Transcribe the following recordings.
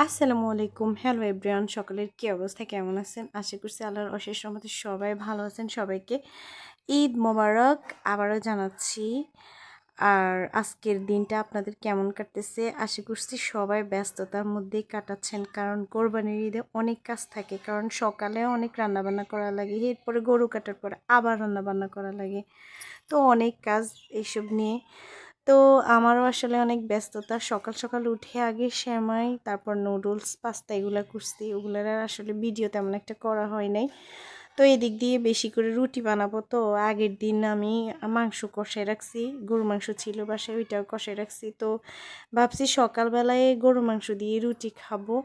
আসসালামু আলাইকুম। Hello everyone, সকলের কি অবস্থা, কেমন আছেন? আশা করছি আল্লাহর অশেষ রহমতে সবাই ভালো আছেন। সবাইকে ঈদ মোবারক আবারও জানাচ্ছি। আর আজকের দিনটা আপনাদের কেমন কাটতেছে? আশা করছি সবাই ব্যস্ততার মধ্যেই কাটাচ্ছেন, কারণ কোরবানির ঈদে অনেক কাজ থাকে। কারণ সকালে অনেক রান্নাবান্না করা লাগে, এরপরে গরু কাটার পরে আবার রান্নাবান্না করা লাগে, তো অনেক কাজ এইসব নিয়ে। তো আমারও আসলে অনেক ব্যস্ততা। সকাল সকাল উঠে আগে সেমাই, তারপর নুডলস, পাস্তা এগুলো করছি। ওগুলোর আর আসলে ভিডিও তেমন একটা করা হয় নাই। তো এদিক দিয়ে বেশি করে রুটি বানাবো। তো আগের দিন আমি মাংস কষায় রাখছি, গরু মাংস ছিল বাসায়, ওইটাও কষায় রাখছি। তো ভাবছি সকালবেলায় গরু মাংস দিয়ে রুটি খাবো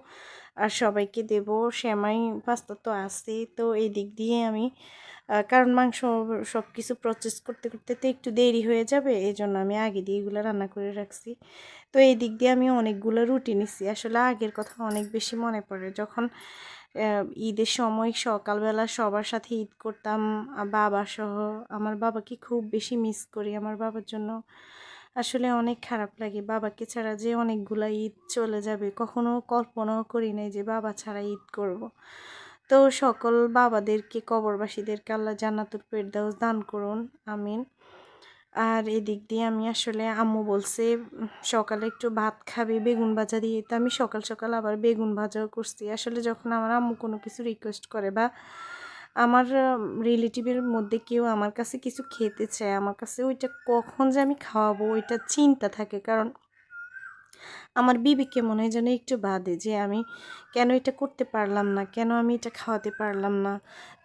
আর সবাইকে দেব। সেমাই, পাস্তা তো আছে। তো এই দিক দিয়ে আমি কারণ মাংস সব কিছু প্রসেস করতে করতে তো একটু দেরি হয়ে যাবে, এই জন্য আমি আগে দিয়ে এগুলো রান্না করে রাখছি। তো এই দিক দিয়ে আমি অনেকগুলো রুটি নিছি। আসলে আগের কথা অনেক বেশি মনে পড়ে, যখন ঈদের সময় সকালবেলা সবার সাথে ঈদ করতাম, বাবা সহ। আমার বাবাকে খুব বেশি মিস করি। আমার বাবার জন্য আসলে অনেক খারাপ লাগে। বাবাকে ছাড়া যে অনেকগুলা ঈদ চলে যাবে, কখনো কল্পনাও করি নাই যে বাবা ছাড়া ঈদ করব। তো সকল বাবাদেরকে, কবরবাসীদেরকে আল্লাহ জান্নাতুল ফেরদাউস দান করুন, আমিন। আর এদিক দিয়ে আমি আসলে আম্মু বলছে সকালে একটু ভাত খাবে বেগুন ভাজা দিয়ে, তো আমি সকাল সকাল আবার বেগুন ভাজাও করছি। আসলে যখন আমার আম্মু কোনো কিছু রিকোয়েস্ট করে, বা আমার রিলেটিভের মধ্যে কেউ আমার কাছে কিছু খেতে চায়, আমার কাছে ওইটা কখন যে আমি খাওয়াবো ওইটা চিন্তা থাকে। কারণ আমার বিবেকে মনে হয় যেন একটু বাদে যে আমি কেন এটা করতে পারলাম না, কেন আমি এটা খাওয়াতে পারলাম না।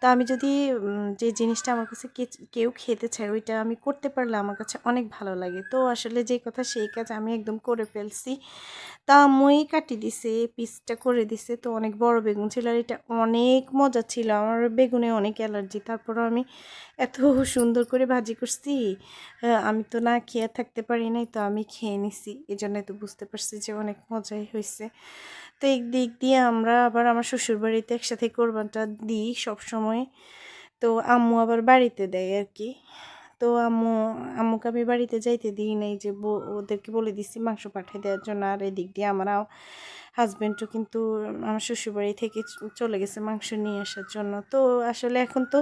তো আমি যদি যে জিনিসটা আমার কাছে কেউ খেতে চায় ওইটা আমি করতে পারলে আমার কাছে অনেক ভালো লাগে। তো আসলে যে কথা সেই কাজ আমি একদম করে ফেলছি। তা আম্মুই কাটি দিছে, পিসটা করে দিছে। তো অনেক বড় বেগুন ছিল আর এটা অনেক মজা ছিল। আমার বেগুনে অনেক অ্যালার্জি, তারপরও আমি এত সুন্দর করে ভাজি করছি। আমি তো না খেয়ে থাকতে পারি নাই, তো আমি খেয়ে নিছি। এই জন্যই তো বুঝতে পারছি যে অনেক মজাই হয়েছে। তো এই দিক দিয়ে আমরা আবার আমার শ্বশুরবাড়িতে একসাথে কোরবানটা দিই সব সময়। তো আম্মু আবার বাড়িতে দেয় আর কি। তো আম্মুকে আমি বাড়িতে যাইতে দিই নাই, যে ওদেরকে বলে দিছি মাংস পাঠিয়ে দেওয়ার জন্য। আর এদিক দিয়ে আমার হাজব্যান্ডও কিন্তু আমার শ্বশুরবাড়ি থেকে চলে গেছে মাংস নিয়ে আসার জন্য। তো আসলে এখন তো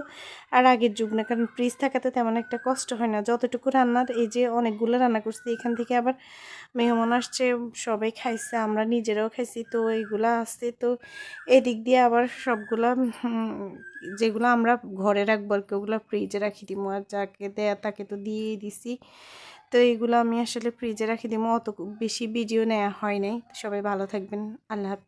আর আগের যুগ না, কারণ ফ্রিজ থাকাতে তেমন একটা কষ্ট হয় না। যতটুকু রান্নার, এই যে অনেকগুলো রান্না করছি, এখান থেকে আবার মেহমান আসছে, সবাই খাইছে, আমরা নিজেরাও খাইছি, তো এইগুলা আছে। তো এদিক দিয়ে আবার সবগুলা যেগুলো আমরা ঘরে রাখবো আর কি, ওগুলো ফ্রিজে রাখি দিব। আর যাকে দেয়া তাকে তো দিয়েই দিছি। তো এইগুলো আমি আসলে ফ্রিজে রাখি দিব। অত বেশি ভিডিও নেওয়া হয় নাই। সবাই ভালো থাকবেন। আল্লাহ হাফেজ।